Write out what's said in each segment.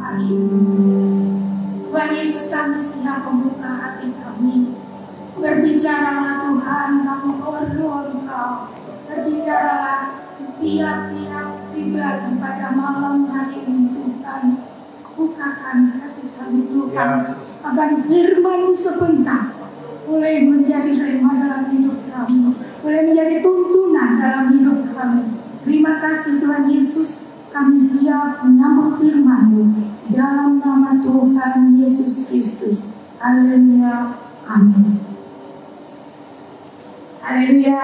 hari ini. Tuhan Yesus, kami siap membuka hati kami. Berbicaralah Tuhan, kami perlu Engkau. Berbicaralah di tiap-tiap pribadi pada malam hari ini Tuhan. Bukakan hati kami Tuhan, agar firman-Mu sebentar boleh menjadi rema dalam hidup kami, boleh menjadi tuntunan dalam hidup kami. Terima kasih Tuhan Yesus, kami siap menyambut firman-Mu dalam nama Tuhan Yesus Kristus. Haleluya, amin. Haleluya,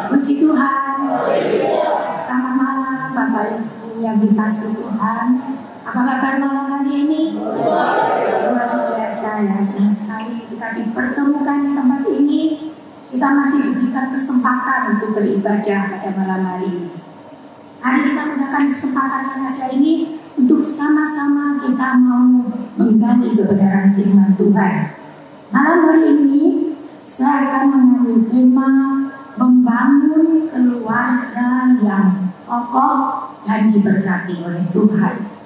puji Tuhan. Selamat malam Bapak Ibu yang dikasihi Tuhan. Apa kabar malam hari ini? Luar biasa ya, senang sekali kita dipertemukan di tempat ini. Kita masih diberikan kesempatan untuk beribadah pada malam hari ini. Hari kita menggunakan kesempatan yang ada ini untuk sama-sama kita mau menggali kebenaran firman Tuhan. Malam hari ini saya akan mengambil tema membangun keluarga yang kokoh dan diberkati oleh Tuhan.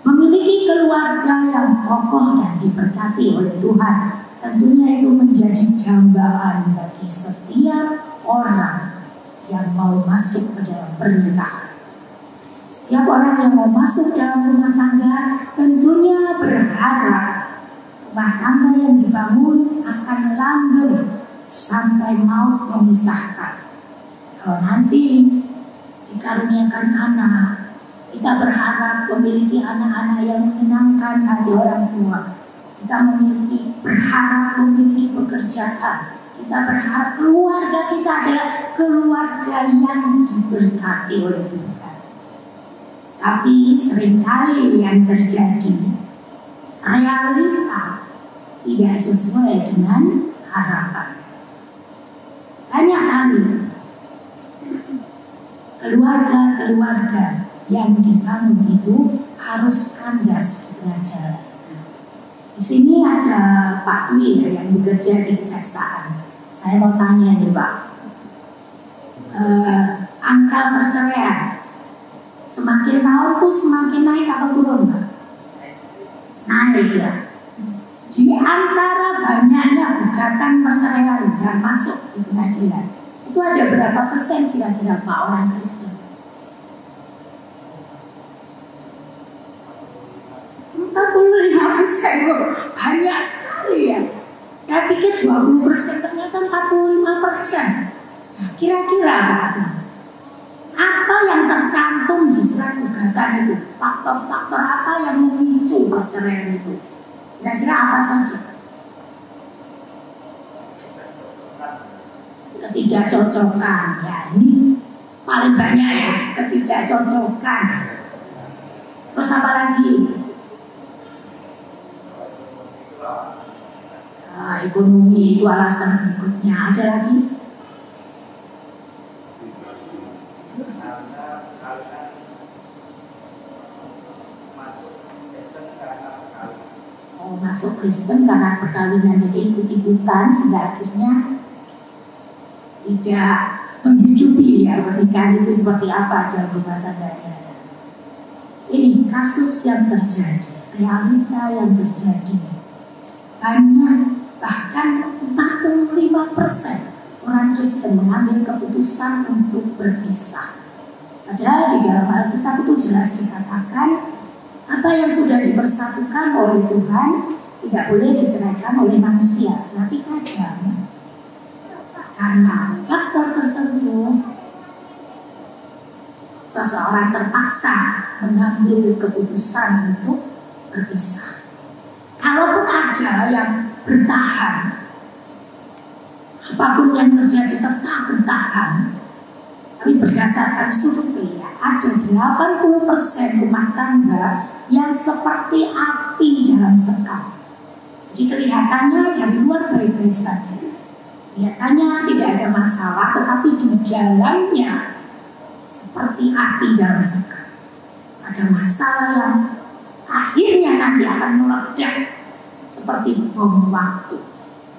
Memiliki keluarga yang kokoh dan diberkati oleh Tuhan, tentunya itu menjadi dambaan bagi setiap orang yang mau masuk ke dalam pernikahan. Setiap orang yang mau masuk dalam rumah tangga tentunya berharap rumah tangga yang dibangun akan langgeng sampai maut memisahkan. Kalau nanti dikaruniakan anak, kita berharap memiliki anak-anak yang menyenangkan hati orang tua. Kita berharap memiliki pekerjaan. Kita berharap keluarga kita adalah keluarga yang diberkati oleh Tuhan. Tapi seringkali yang terjadi, realita tidak sesuai dengan harapan. Banyak kali keluarga yang dibangun itu harus kandas di tengah jalan. Di sini ada Pak Dwi yang bekerja di kejaksaan. Saya mau tanya nih Pak, angka perceraian semakin tahun tuh semakin naik atau turun Pak? Naik ya. Di antara banyaknya gugatan perceraian yang masuk di pengadilan, itu ada berapa persen kira-kira Pak orang Kristen? 45%, banyak sekali ya. Saya pikir 20%, ternyata 45%. Nah, kira-kira apa yang tercantum di surat gugatan itu? Faktor-faktor apa yang memicu perceraian itu? Kira-kira apa saja? Ketidakcocokan, ya ini paling banyak ya, ketidakcocokan. Terus apa lagi? Ekonomi itu alasan berikutnya. Ada lagi? Masuk Kristen karena perkawinan, jadi ikut-ikutan sehingga akhirnya tidak menghidupi ya pernikahan itu seperti apa dalam rumah tangganya. Ini kasus yang terjadi, realita yang terjadi. Banyak, bahkan 45% orang Kristen mengambil keputusan untuk berpisah. Padahal di dalam Alkitab itu jelas dikatakan apa yang sudah dipersatukan oleh Tuhan tidak boleh diceraikan oleh manusia. Tapi kadang karena faktor tertentu seseorang terpaksa mengambil keputusan untuk berpisah. Kalaupun ada yang bertahan, apapun yang terjadi tetap bertahan. Tapi berdasarkan survei ada 80% rumah tangga yang seperti api dalam sekam. Jadi kelihatannya dari luar baik-baik saja, kelihatannya tidak ada masalah, tetapi di dalamnya seperti api dalam sekam. Ada masalah yang akhirnya nanti akan meledak seperti bom waktu.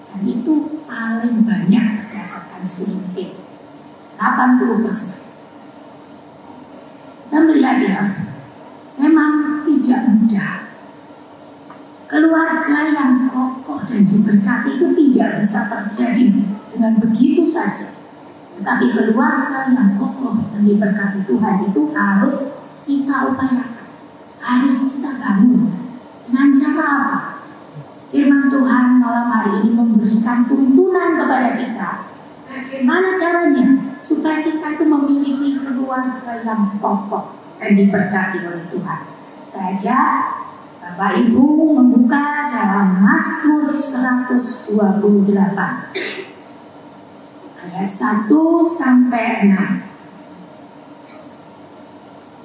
Dan itu paling banyak berdasarkan survei, 80%. Kita melihat ya, terjadi dengan begitu saja. Tetapi keluarga yang kokoh dan diberkati Tuhan itu harus kita upayakan, harus kita bangun. Dengan cara apa? Firman Tuhan malam hari ini memberikan tuntunan kepada kita. Bagaimana caranya supaya kita itu memiliki keluarga yang kokoh dan diberkati oleh Tuhan. Saya ajak Bapak Ibu membuka dalam Mazmur 128 ayat 1 sampai 6.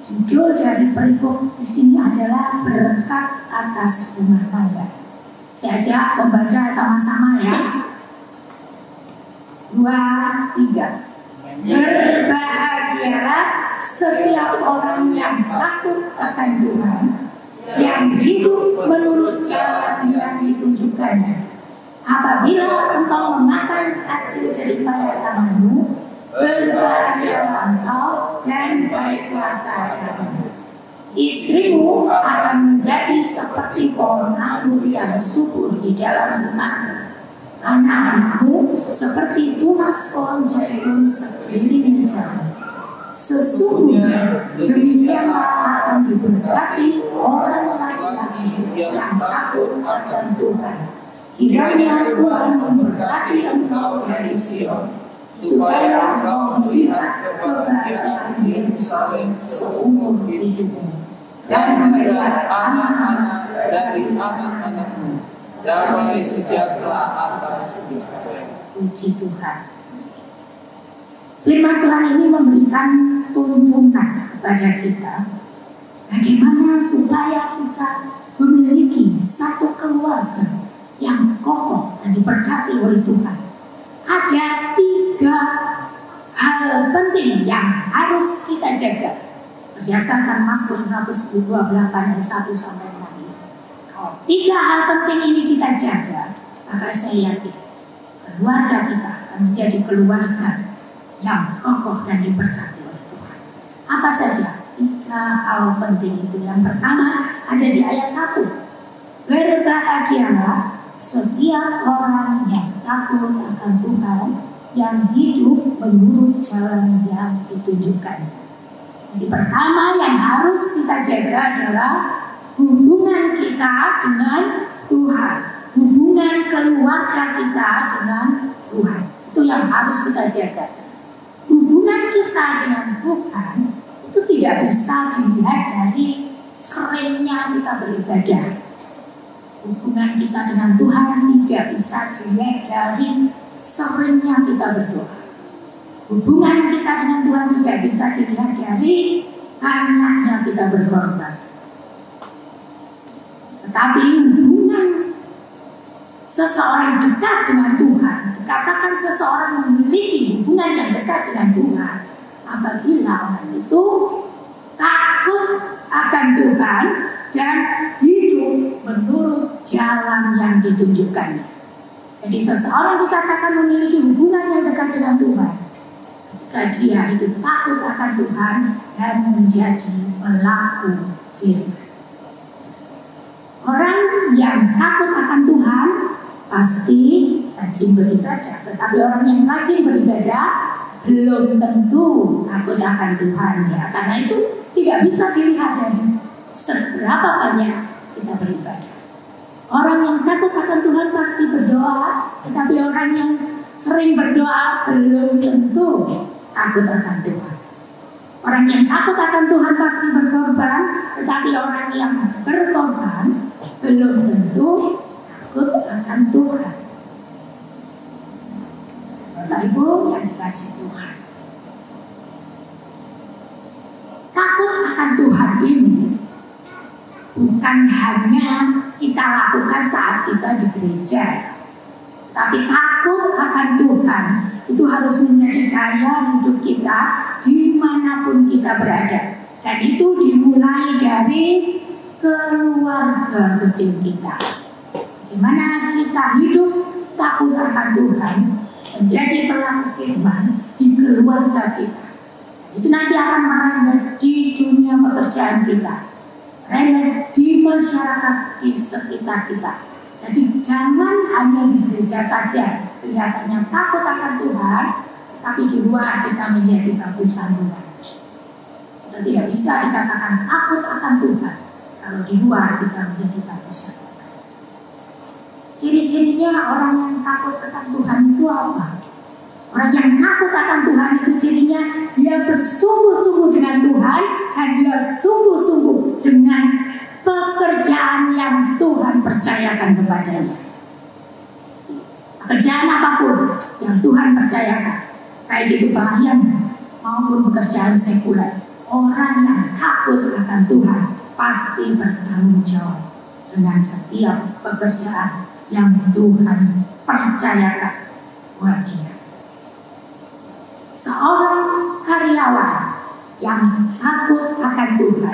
Judul dari perikop di sini adalah berkat atas rumah tangga. Saya ajak membaca sama-sama ya. 2, 3. Berbahagialah setiap orang yang takut akan Tuhan, yang hidup menurut jalan yang ditunjukkannya. Apabila engkau memakan hasil jeripaya tanganmu, berbahagialah engkau dan baiklah keadaanmu. Istrimu akan menjadi seperti pohon anggur yang subur di dalam rumahmu. Anak-anakmu seperti tunas pohon jagung sekeliling jalan. Sesungguhnya demikianlah akan diberkati orang laki-laki yang takut akan Tuhan. Kiranya Tuhan memberkati engkau dari Sion, supaya engkau melihat kebahagiaan Yerusalem seumur hidupmu, dan melihat anak-anak dari anak-anakmu, damai sejahtera atas Israel. Puji Tuhan. Firman Tuhan ini memberikan tuntunan kepada kita bagaimana supaya kita memiliki satu keluarga yang kokoh dan diberkati oleh Tuhan. Ada 3 hal penting yang harus kita jaga berdasarkan Mazmur 128 ayat 1 sampai 6. Kalau 3 hal penting ini kita jaga, maka saya yakin keluarga kita akan menjadi keluarga yang kokoh dan diberkati oleh Tuhan. Apa saja 3 hal penting itu? Yang pertama ada di ayat 1. Berbahagialah setiap orang yang takut akan Tuhan, yang hidup menurut jalan yang ditunjukkannya. Jadi pertama yang harus kita jaga adalah hubungan kita dengan Tuhan, hubungan keluarga kita dengan Tuhan. Itu yang harus kita jaga. Hubungan kita dengan Tuhan itu tidak bisa dilihat dari seringnya kita beribadah. Hubungan kita dengan Tuhan tidak bisa dilihat dari seringnya kita berdoa. Hubungan kita dengan Tuhan tidak bisa dilihat dari banyaknya kita berkorban. Tetapi hubungan seseorang dekat dengan Tuhan, dikatakan seseorang memiliki hubungan yang dekat dengan Tuhan apabila orang itu takut akan Tuhan dan hidup menurut jalan yang ditunjukkannya. Jadi seseorang dikatakan memiliki hubungan yang dekat dengan Tuhan ketika dia itu takut akan Tuhan dan menjadi pelaku firman. Orang yang takut akan Tuhan pasti rajin beribadah, tetapi orang yang rajin beribadah belum tentu takut akan Tuhan ya. Karena itu tidak bisa dilihat dari seberapa banyak kita beribadah. Orang yang takut akan Tuhan pasti berdoa, tetapi orang yang sering berdoa belum tentu takut akan Tuhan. Orang yang takut akan Tuhan pasti berkorban, tetapi orang yang berkorban belum tentu takut akan Tuhan. Bapak Ibu yang dikasih Tuhan, takut akan Tuhan ini bukan hanya kita lakukan saat kita di gereja, tapi takut akan Tuhan itu harus menjadi gaya hidup kita dimanapun kita berada. Dan itu dimulai dari keluarga kecil kita. Bagaimana kita hidup takut akan Tuhan, menjadi pelaku firman di keluarga kita. Itu nanti akan merembet di dunia pekerjaan kita, merembet di masyarakat di sekitar kita. Jadi jangan hanya di gereja saja, kelihatannya takut akan Tuhan, tapi di luar kita menjadi batu sandungan. Kita tidak bisa dikatakan takut akan Tuhan kalau di luar kita menjadi batu sandungan. Ciri-cirinya orang yang takut akan Tuhan itu apa? Orang yang takut akan Tuhan itu cirinya dia bersungguh-sungguh dengan Tuhan dan dia sungguh-sungguh dengan pekerjaan yang Tuhan percayakan kepadanya. Pekerjaan apapun yang Tuhan percayakan, baik itu pelayanan maupun pekerjaan sekuler, orang yang takut akan Tuhan pasti bertanggung jawab dengan setiap pekerjaan yang Tuhan percayakan buat dia. Seorang karyawan yang takut akan Tuhan,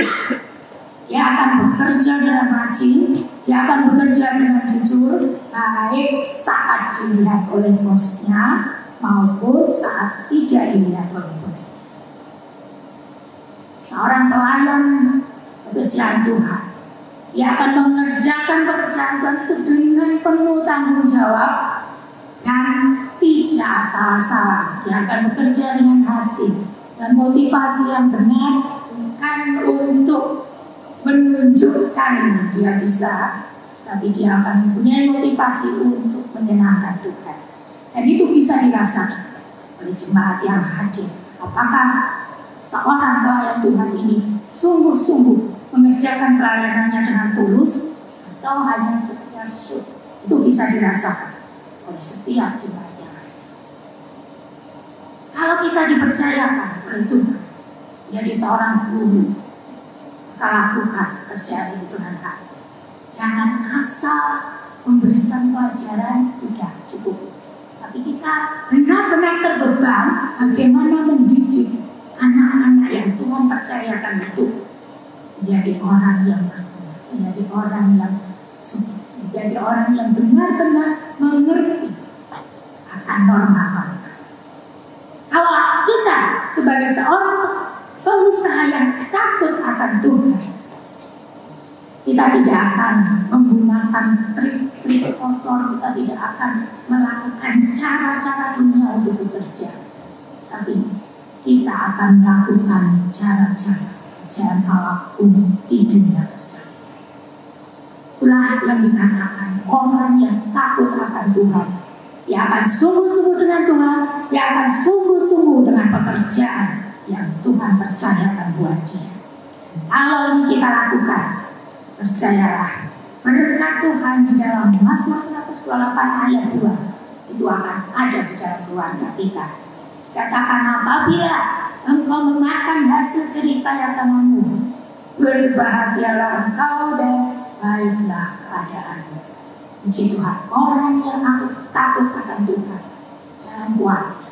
dia akan bekerja dengan rajin, dia akan bekerja dengan jujur, baik saat dilihat oleh bosnya maupun saat tidak dilihat oleh bosnya. Seorang pelayan pekerjaan Tuhan, dia akan mengerjakan pekerjaan Tuhan itu dengan penuh tanggung jawab dan tidak asal-asalan. Dia akan bekerja dengan hati dan motivasi yang benar, bukan untuk menunjukkan dia bisa, tapi dia akan mempunyai motivasi untuk menyenangkan Tuhan. Dan itu bisa dirasakan oleh jemaat yang hadir. Apakah seorang pelayan Tuhan ini sungguh-sungguh mengerjakan pelayanannya dengan tulus atau hanya sekedar show? Itu bisa dirasakan oleh setiap jemaat yang hadir. Kalau kita dipercayakan oleh Tuhan jadi seorang guru, maka lakukan kerjaan itu dengan hati. Jangan asal memberikan pelajaran sudah cukup, tapi kita benar-benar terbeban bagaimana mendidik anak-anak yang Tuhan percayakan itu menjadi orang yang berguna, menjadi orang yang sukses, menjadi orang yang benar-benar mengerti akan norma-norma. Kalau kita sebagai seorang pengusaha yang takut akan Tuhan, kita tidak akan menggunakan trik-trik kotor, kita tidak akan melakukan cara-cara dunia untuk bekerja, tapi kita akan melakukan cara-cara kerjaan Allah di dunia kerja. Itulah yang dikatakan orang yang takut akan Tuhan. Dia akan sungguh-sungguh dengan Tuhan, dia akan sungguh-sungguh dengan pekerjaan yang Tuhan percayakan buat dia. Kalau ini kita lakukan, percayalah, berkat Tuhan di dalam Mazmur 128 ayat 2 itu akan ada di dalam keluarga kita. Katakan, apabila engkau memakan hasil jerih payah tanganmu, berbahagialah engkau dan baiklah keadaanmu. Puji Tuhan, orang yang takut akan Tuhan, jangan khawatir,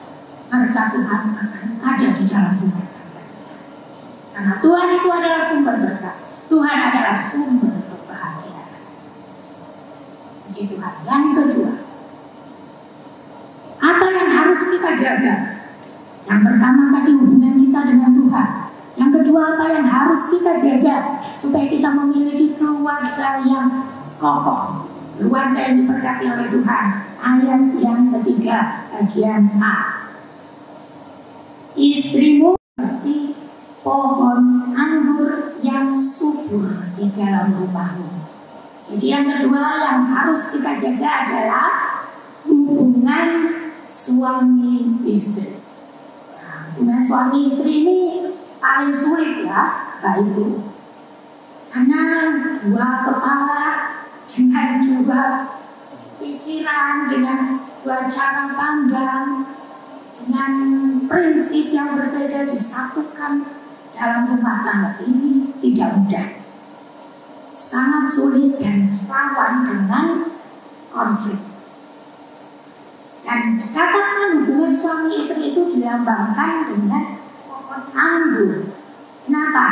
berkat Tuhan akan ada di dalam rumah tangga. Karena Tuhan itu adalah sumber berkat, Tuhan adalah sumber kebahagiaan. Puji Tuhan. Yang kedua, apa yang harus kita jaga? Yang pertama tadi hubungan kita dengan Tuhan. Yang kedua, apa yang harus kita jaga supaya kita memiliki keluarga yang kokoh, keluarga yang diberkati oleh Tuhan. Ayat yang ketiga, bagian A. Istrimu seperti pohon anggur yang subur di dalam rumahmu. Jadi yang kedua yang harus kita jaga adalah hubungan suami istri. Nah, hubungan suami istri ini paling sulit ya, Bapak Ibu. Karena dua kepala dengan dua pikiran, dengan dua cara pandang, dengan prinsip yang berbeda disatukan dalam rumah tangga ini tidak mudah. Sangat sulit dan rawan dengan konflik. Dan dikatakan hubungan suami istri itu dilambangkan dengan pohon anggur. Kenapa?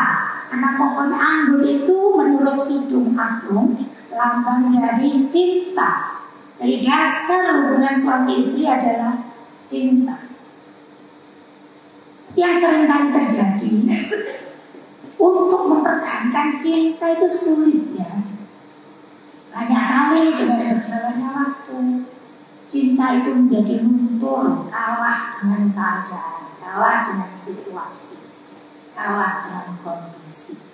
Karena pohon anggur itu menurut Kidung Agung lambang dari cinta. Dari dasar hubungan suami istri adalah cinta. Yang seringkali terjadi untuk mempertahankan cinta itu sulit ya. Banyak kali dengan berjalannya waktu cinta itu menjadi luntur, kalah dengan keadaan, kalah dengan situasi, kalah dengan kondisi.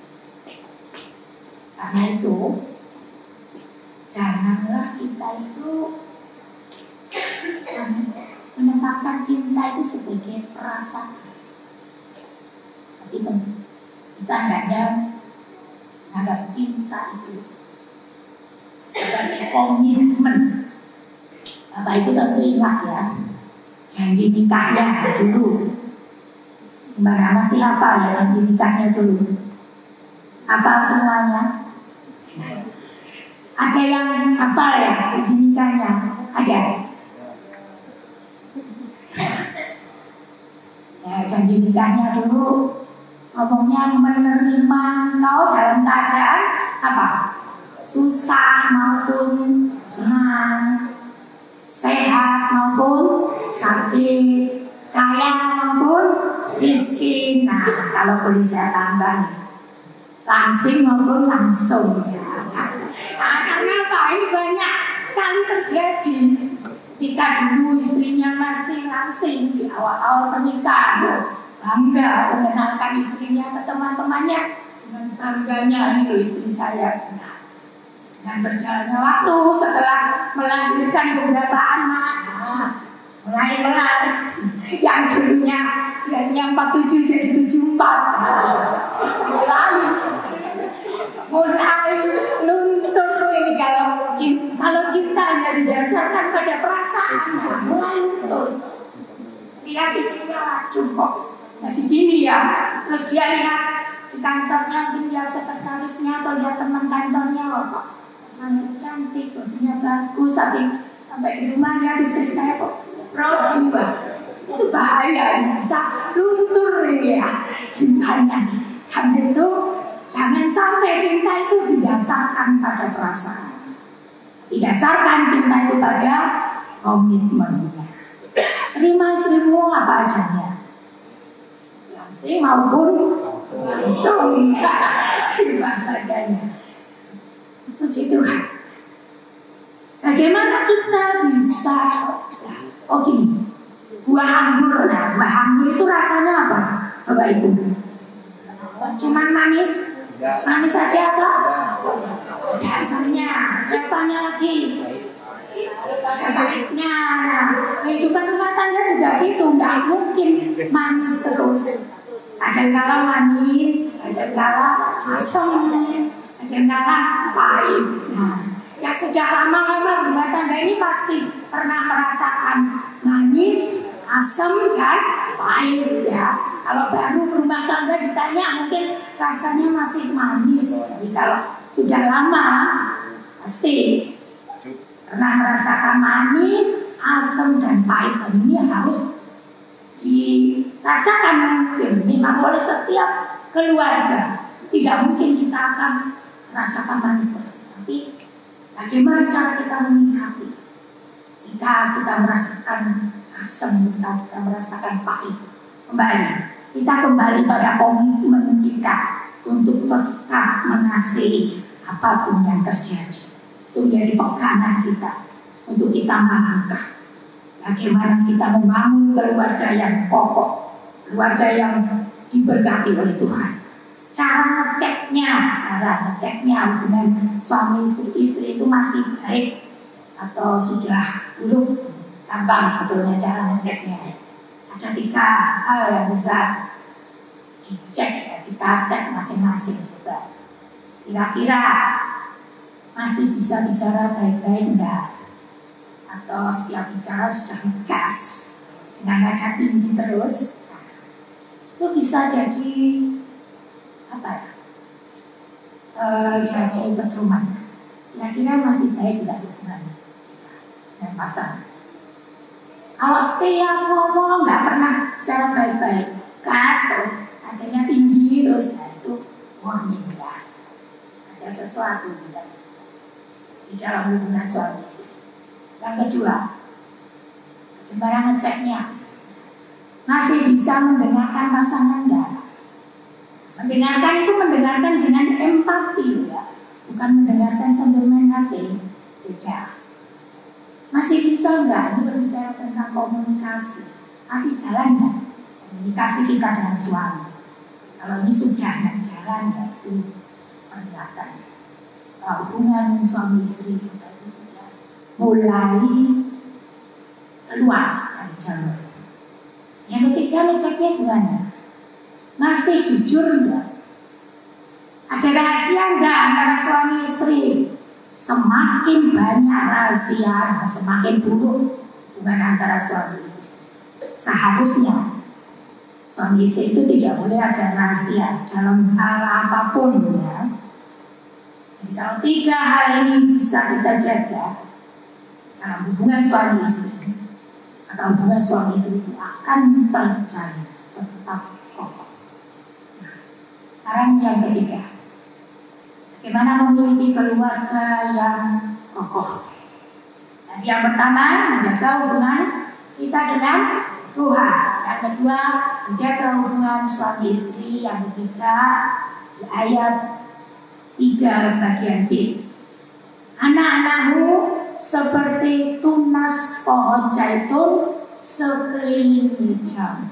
Karena itu, janganlah kita itu menempatkan cinta itu sebagai perasaan. Tapi kita menganggap cinta itu sebagai komitmen. Bapak Ibu tentu ingat ya, janji nikahnya dulu. Gimana, masih hafal ya janji nikahnya dulu? Hafal semuanya? Ada yang hafal ya janji nikahnya? Ada? Ya, janji nikahnya dulu ngomongnya menerima kau dalam keadaan apa? Susah maupun senang, sehat maupun sakit, kaya maupun miskin. Nah, kalau boleh saya tambah, langsing maupun langsung. Nah, karena apa? Ini banyak kali terjadi. Ketika dulu istrinya masih langsing di awal-awal pernikahan, bangga mengenalkan istrinya ke teman-temannya dengan bangganya, ini loh istri saya. Nah, dengan berjalannya waktu setelah melahirkan beberapa anak, mulai melar yang dulunya yang 47 jadi 74, mulai luntur ini. Kalau cintanya didasarkan pada perasaan, mulai luntur. Lihat istrinya, waduh kok jadi gini ya. Terus dia lihat di kantornya, mungkin lihat sekretarisnya atau lihat teman kantornya, kok cantik, bajunya bagus, sampai di rumah lihat istri saya kok proud ini Pak. Itu bahaya, bisa luntur ini ya cintanya. Karena itu jangan sampai cinta itu didasarkan pada perasaan. Didasarkan cinta itu pada komitmennya. Terima istrimu apa adanya, langsing maupun langsung. Terima adanya. Puji Tuhan. Bagaimana kita bisa? Oh gini, buah anggur. Nah, buah anggur itu rasanya apa, Bapak Ibu? Cuman manis, manis saja atau? Dasarnya, ada apanya lagi? Ada pahitnya. Nah, kehidupan rumah tangga juga gitu, nggak mungkin manis terus. Ada kala manis, ada kala asam, ada kala pahit. Nah, yang sudah lama-lama rumah tangga ini pasti pernah merasakan manis, asam, dan pahit ya. Kalau baru berumah tangga ditanya mungkin rasanya masih manis. Jadi kalau sudah lama pasti pernah merasakan manis, asam, dan pahit. Dan ini yang harus dirasakan mungkin memang oleh setiap keluarga. Tidak mungkin kita akan merasakan manis terus. Tapi bagaimana cara kita menyikapi jika kita merasakan asam, kita merasakan pahit? Kita kembali pada komitmen kita untuk tetap mengasihi apapun yang terjadi. Itu menjadi pegangan kita untuk kita melangkah. Bagaimana kita membangun keluarga yang kokoh, keluarga yang diberkati oleh Tuhan. Cara ngeceknya hubungan suami istri itu masih baik atau sudah buruk, gampang sebetulnya cara ngeceknya. Ada 3 hal yang bisa dicek ya, kita cek masing-masing juga. Kira-kira masih bisa bicara baik-baik enggak? Atau setiap bicara sudah ngegas dengan nada tinggi terus? Itu bisa jadi apa ya? Jadi pedoman. Kira-kira masih baik enggak hubungan dengan pasangan? Kalau setiap ngomong nggak pernah secara baik-baik, gas terus, adanya tinggi terus, nah itu warning ya. Ada sesuatu di dalam hubungan suami istri. Yang kedua, bagaimana ngeceknya? Masih bisa mendengarkan pasangan enggak? Mendengarkan itu mendengarkan dengan empati ya, bukan mendengarkan sambil main HP. Beda. Masih bisa nggak ini berbicara tentang komunikasi? Masih jalan nggak komunikasi kita dengan suami? Kalau ini sudah nggak jalan, ya itu peringatan. Hubungan suami istri sudah mulai keluar dari jalur. Yang ketiga, ngeceknya gimana? Masih jujur enggak? Ada rahasia enggak antara suami istri? Semakin banyak rahasia, semakin buruk hubungan antara suami istri. Seharusnya suami istri itu tidak boleh ada rahasia dalam hal apapun, ya. Jadi kalau 3 hal ini bisa kita jaga dalam hubungan suami istri, atau hubungan suami istri itu akan terjalin, tetap kokoh. Nah, sekarang yang ketiga, bagaimana memiliki keluarga yang kokoh. Jadi yang pertama, menjaga hubungan kita dengan Tuhan. Yang kedua, menjaga hubungan suami istri. Yang ketiga, di ayat 3 bagian B, anak-anakmu seperti tunas pohon zaitun sekeliling meja.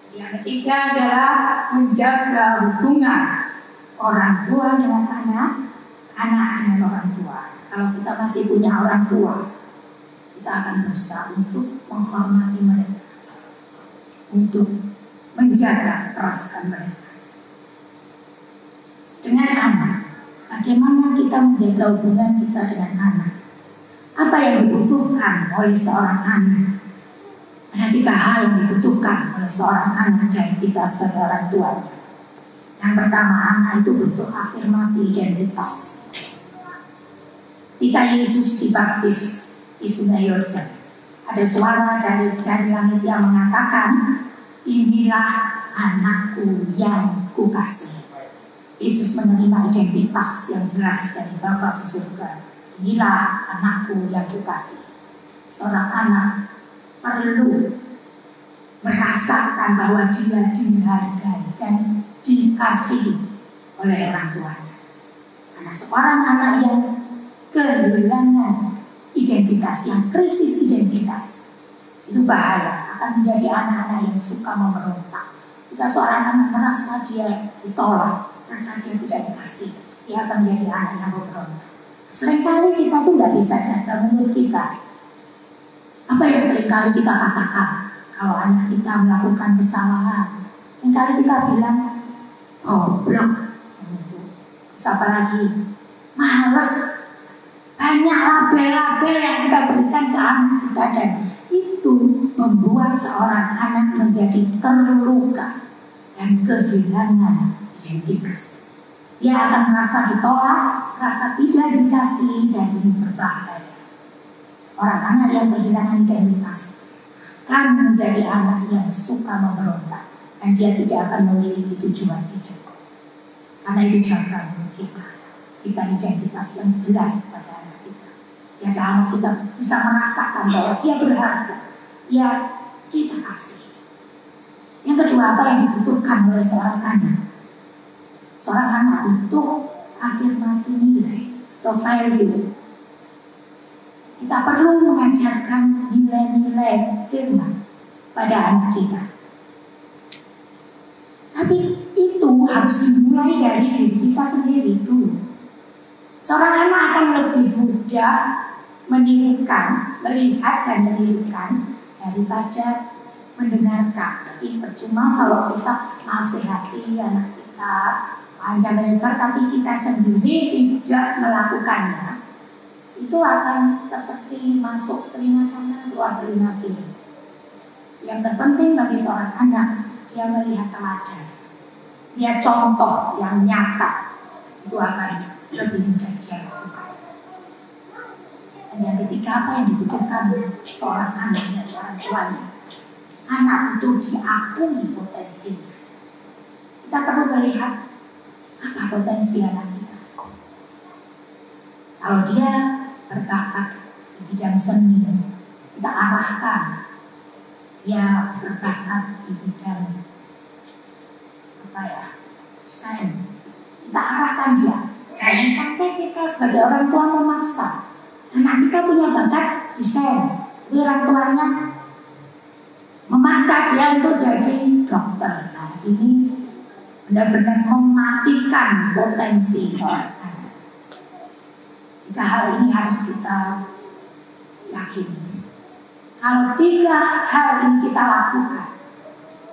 Yang ketiga adalah menjaga hubungan orang tua dengan anak, anak dengan orang tua. Kalau kita masih punya orang tua, kita akan berusaha untuk menghormati mereka, untuk menjaga perasaan mereka. Dengan anak, bagaimana kita menjaga hubungan kita dengan anak? Apa yang dibutuhkan oleh seorang anak? Ada 3 hal yang dibutuhkan oleh seorang anak dari kita sebagai orang tuanya. Yang pertama, anak itu butuh afirmasi identitas. Ketika Yesus dibaptis di Sungai Yordan, ada suara dari langit yang mengatakan, inilah anakku yang kukasihi. Yesus menerima identitas yang jelas dari Bapa di surga. Inilah anakku yang kukasihi. Seorang anak perlu merasakan bahwa dia dihargai dan dikasihi oleh orang tuanya. Karena seorang anak yang kehilangan identitas, yang krisis identitas, itu bahaya, akan menjadi anak-anak yang suka memberontak. Jika seorang anak merasa dia ditolak, merasa dia tidak dikasih, dia akan menjadi anak yang memberontak. Seringkali kita tuh nggak bisa jaga mulut kita. Apa yang seringkali kita katakan kalau anak kita melakukan kesalahan? Seringkali kita bilang, goblok, siapa lagi, males. Banyak label-label yang kita berikan ke anak kita, dan itu membuat seorang anak menjadi terluka dan kehilangan identitas. Dia akan merasa ditolak, merasa tidak dikasih, dan ini berbahaya. Seorang anak yang kehilangan identitas akan menjadi anak yang suka memberontak, dan dia tidak akan memiliki tujuan hidup. Karena itu jaga buat kita, berikan identitas yang jelas pada anak kita. Ya, anak kita bisa merasakan bahwa dia berharga, ya kita kasih. Yang kedua, apa yang dibutuhkan oleh seorang anak? Seorang anak butuh afirmasi nilai atau value. Kita perlu mengajarkan nilai-nilai firman pada anak kita. Tapi itu harus dimulai dari diri kita sendiri dulu. Seorang anak akan lebih mudah menirukan, melihat dan menirukan daripada mendengarkan. Jadi percuma kalau kita nasihati anak kita panjang lebar, tapi kita sendiri tidak melakukannya. Itu akan seperti masuk telinga kanan, keluar telinga kiri. Yang terpenting bagi seorang anak, dia melihat teladan, lihat contoh yang nyata, itu akan lebih mudah dia lakukan. Dan yang ketiga, apa yang dibutuhkan seorang anak dan orang tuanya? Anak itu diakui potensinya. Kita perlu melihat apa potensi anak kita. Kalau dia berbakat di bidang seni, kita arahkan. Dia berbakat di bidang sains, kita arahkan dia. Jangan sampai kita sebagai orang tua memaksa anak kita punya bakat desain, tapi orang tuanya memaksa dia untuk jadi dokter. Nah, ini benar-benar mematikan potensi seorang anak. Tiga hal ini harus kita yakini. Kalau tiga hal ini kita lakukan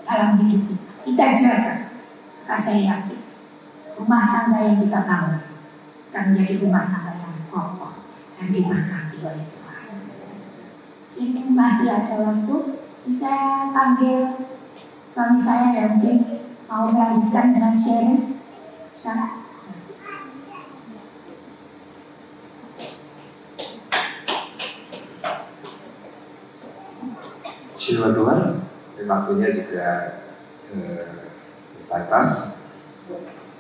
dalam hidup kita jaga, maka saya yakin rumah tangga yang kita bangun akan menjadi rumah tangga yang kokoh dan diberkati oleh Tuhan. Ini masih ada waktu, bisa panggil suami saya yang mungkin mau melanjutkan dengan sharing. Firman Tuhan, dan waktunya juga terbatas.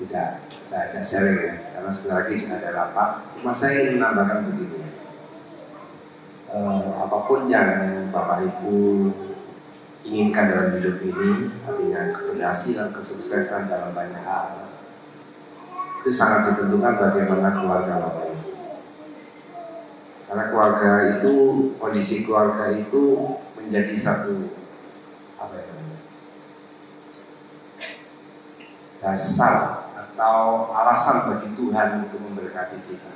Tidak saya ajak sharing ya, karena sebentar lagi juga ada rapat. Cuma saya ingin menambahkan begini, apapun yang Bapak Ibu inginkan dalam hidup ini, artinya keberhasilan, kesuksesan dalam banyak hal, itu sangat ditentukan bagaimana keluarga Bapak Ibu. Karena keluarga itu, kondisi keluarga itu menjadi satu dasar atau alasan bagi Tuhan untuk memberkati kita.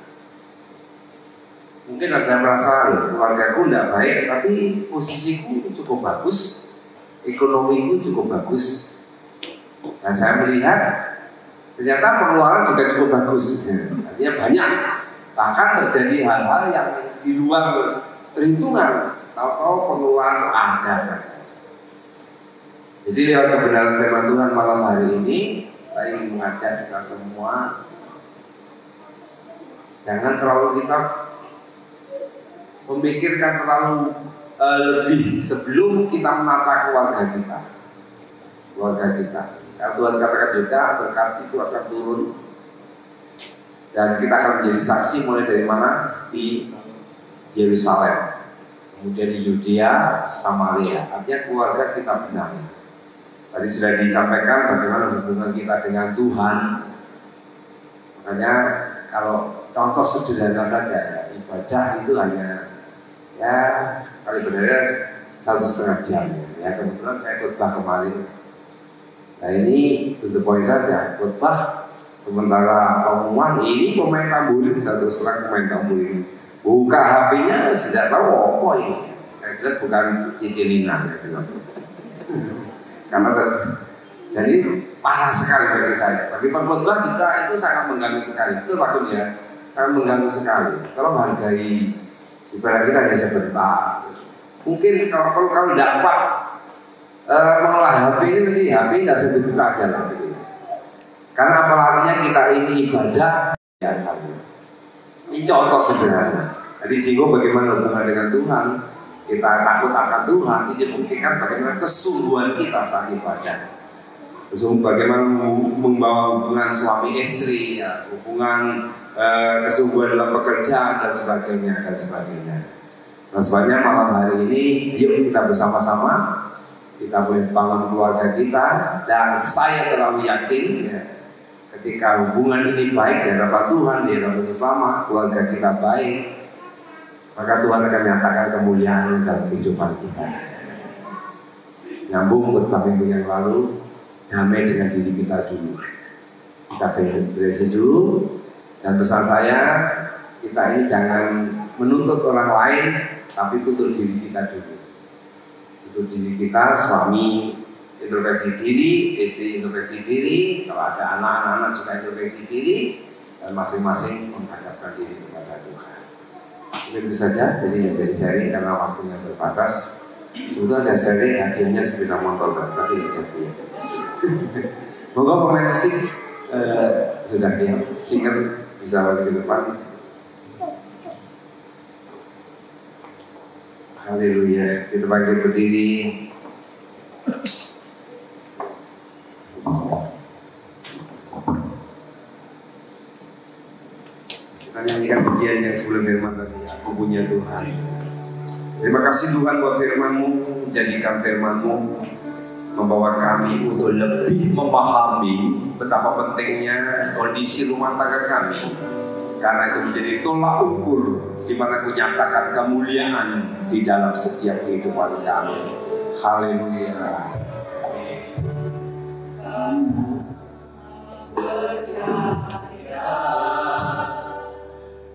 Mungkin ada merasa, keluargaku tidak baik, tapi posisiku cukup bagus, ekonomiku cukup bagus. Nah, saya melihat ternyata pengeluaran juga cukup bagus, artinya banyak. Bahkan terjadi hal-hal yang di luar perhitungan, tahu-tahu pengeluaran ada saja. Jadi lewat kebenaran firman Tuhan malam hari ini, saya ingin mengajak kita semua, jangan terlalu kita memikirkan terlalu lebih sebelum kita menata keluarga kita. Karena Tuhan katakan juga berkat itu akan turun dan kita akan menjadi saksi mulai dari mana? Di Yerusalem, kemudian di Yudea, Samaria. Artinya keluarga kita benahi. Tadi sudah disampaikan bagaimana hubungan kita dengan Tuhan. Makanya kalau contoh sederhana saja ya, ibadah itu hanya ya kali benarnya 1,5 jam ya. Kebetulan saya khotbah kemarin. Nah ini to the point saja, khotbah sementara pengumuman ini pemain tamburin, satu serang pemain tamburin buka HP-nya sudah tahu apa ini. Yang jelas bukan Cicinina ya jelas. Karena dan itu parah sekali bagi saya. Bagi pengkhotbah kita itu sangat mengganggu sekali. Betul Pak Kun ya, sangat mengganggu sekali. Kalau menghargai ibadah kita hanya sebentar. Mungkin kalau dapat mengolah HP ini nanti HP tidak sertifikat aja lah. Karena apalagi kita ini ibadah ya kami. Ini contoh sederhana. Jadi singgung bagaimana hubungan dengan Tuhan. Kita takut akan Tuhan, ini buktikan bagaimana kesungguhan kita saat ibadah. Bagaimana membawa hubungan suami istri, ya, hubungan kesungguhan dalam pekerjaan dan sebagainya. Nah sebabnya malam hari ini, yuk kita bersama-sama, kita boleh bangun keluarga kita, dan saya terlalu yakin, ya, ketika hubungan ini baik di hadapan Tuhan, di hadapan sesama, keluarga kita baik, maka Tuhan akan nyatakan kemuliaan dalam kehidupan kita. Nyambung khotbah minggu yang lalu, damai dengan diri kita dulu. Kita beresin dulu. Dan pesan saya, kita ini jangan menuntut orang lain, tapi tuntut diri kita dulu. Tuntut diri kita, suami introspeksi diri, istri introspeksi diri, kalau ada anak-anak juga introspeksi diri, dan masing-masing menghadapkan diri kepada Tuhan. Itu saja, jadi nggak jadi sharing karena waktunya terbatas. Sebetulnya ada sharing, hadiahnya sepeda motor, tapi nggak jadi. Moga pemain musik sudah siap, singer bisa maju ke depan. Haleluya, kita bangkit berdiri. Kita nyanyikan pujian yang sebelum firman tadi. Aku punya Tuhan. Terima kasih Tuhan buat firman-Mu. Jadikan firman-Mu membawa kami untuk lebih memahami betapa pentingnya kondisi rumah tangga kami. Karena itu menjadi tolak ukur di mana Engkau nyatakan kemuliaan di dalam setiap kehidupan kami. Haleluya.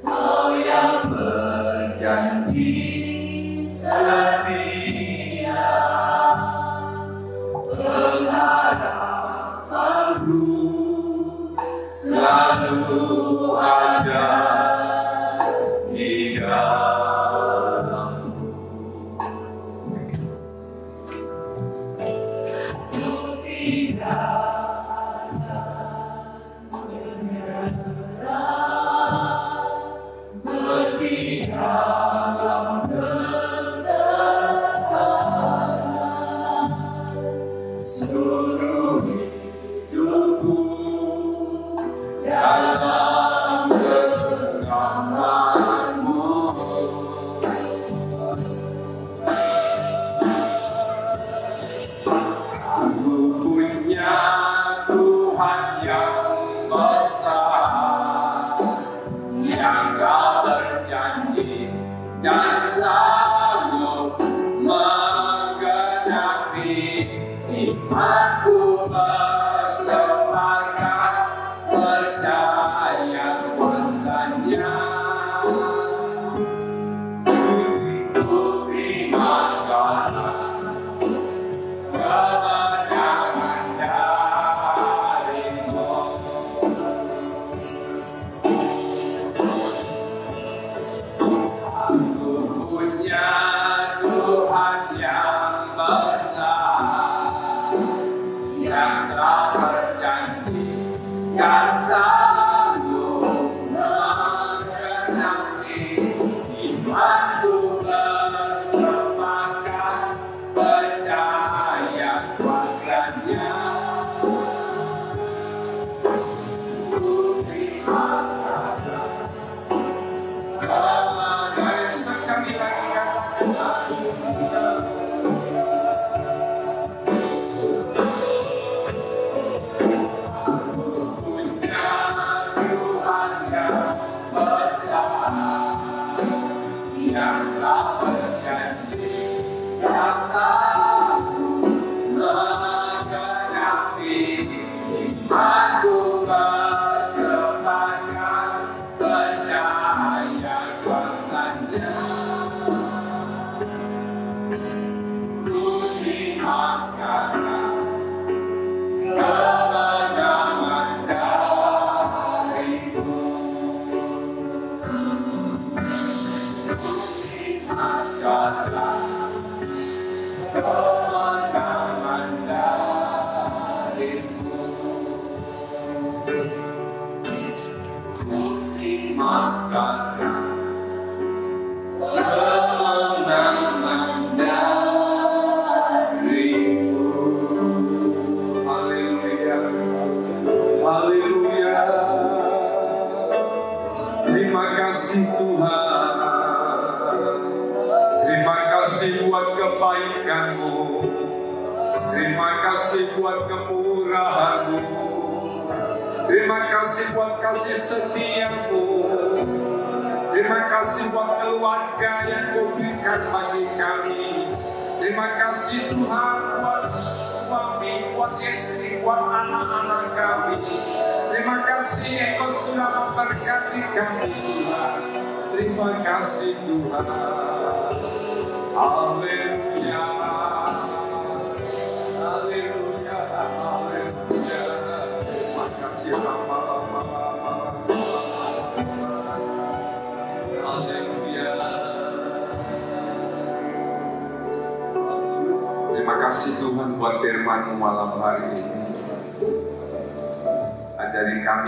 Kau yang berjanji setia, pengharapanku selalu ada di dalam-Mu.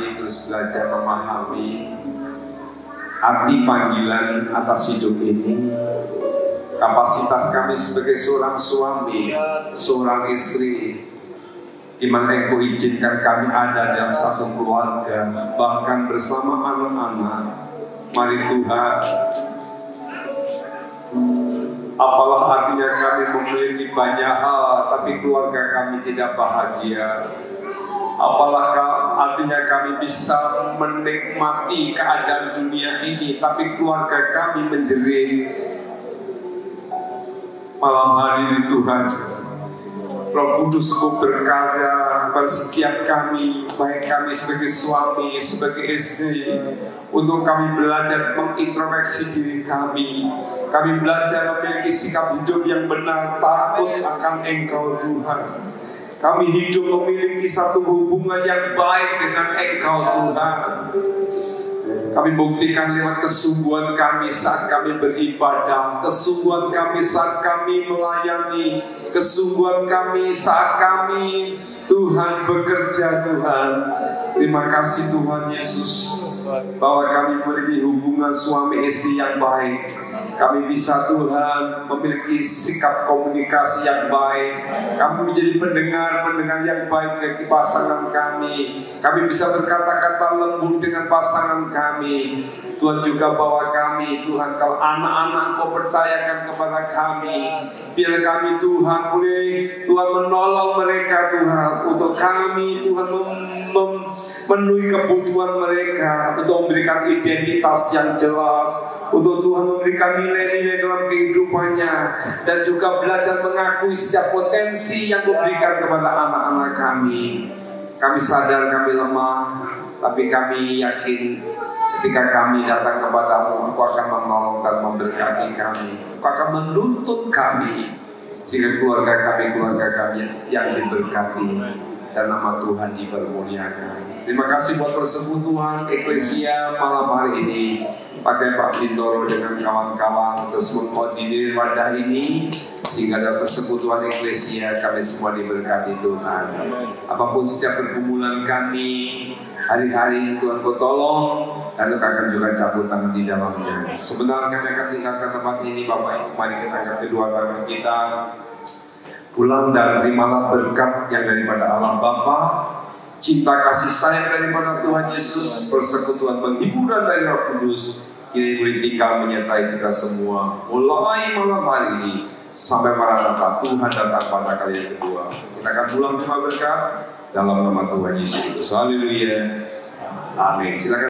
Tidak belajar memahami arti panggilan atas hidup ini, kapasitas kami sebagai seorang suami, seorang istri, di mana Engkau izinkan kami ada dalam satu keluarga, bahkan bersama anak-anak. Mari Tuhan, apalah artinya kami memiliki banyak hal, tapi keluarga kami tidak bahagia. Apalah artinya kami bisa menikmati keadaan dunia ini, tapi keluarga kami menjerit. Malam hari ini Tuhan, Roh Kudus-Mu berkarya pada setiap kami, baik kami sebagai suami, sebagai istri, untuk kami belajar mengintrospeksi diri kami. Kami belajar memiliki sikap hidup yang benar, takut akan Engkau Tuhan. Kami hidup memiliki satu hubungan yang baik dengan Engkau Tuhan. Kami buktikan lewat kesungguhan kami saat kami beribadah, kesungguhan kami saat kami melayani, kesungguhan kami saat kami Tuhan bekerja Tuhan. Terima kasih Tuhan Yesus, bahwa kami memiliki hubungan suami istri yang baik. Kami bisa Tuhan memiliki sikap komunikasi yang baik. Kami menjadi pendengar yang baik bagi pasangan kami. Kami bisa berkata-kata lembut dengan pasangan kami. Tuhan juga bawa kami, Tuhan, kalau anak-anak Kau percayakan kepada kami, biar kami Tuhan boleh Tuhan menolong mereka Tuhan, untuk kami Tuhan memenuhi kebutuhan mereka, untuk memberikan identitas yang jelas, untuk Tuhan memberikan nilai-nilai dalam kehidupannya, dan juga belajar mengakui setiap potensi yang Kau berikan kepada anak-anak kami. Kami sadar kami lemah, tapi kami yakin ketika kami datang kepadamu, Engkau akan menolong dan memberkati kami. Engkau akan menuntut kami, sehingga keluarga kami yang diberkati, dan nama Tuhan dipermuliakan. Terima kasih buat persekutuan Eklesia malam hari ini. Pakai Pak Bintoro dengan kawan-kawan terus mengkoordinir wadah ini, sehingga dalam persekutuan Eklesia kami semua diberkati Tuhan. Apapun setiap pergumulan kami hari-hari, Tuhan Kau tolong, dan Engkau akan juga campur tangan di dalamnya. Sebenarnya kami akan tinggalkan tempat ini, Bapak Ibu. Mari kita angkat kedua tangan kita, pulang dan terimalah berkat yang daripada Allah Bapa, cinta kasih sayang daripada Tuhan Yesus, persekutuan penghiburan dari Roh Kudus, kini boleh tinggal menyertai kita semua, mulai malam hari ini sampai Maranatha Tuhan datang pada kali yang kedua. Kita akan pulang terima berkat dalam nama Tuhan Yesus. Haleluya. Amin. Silakan.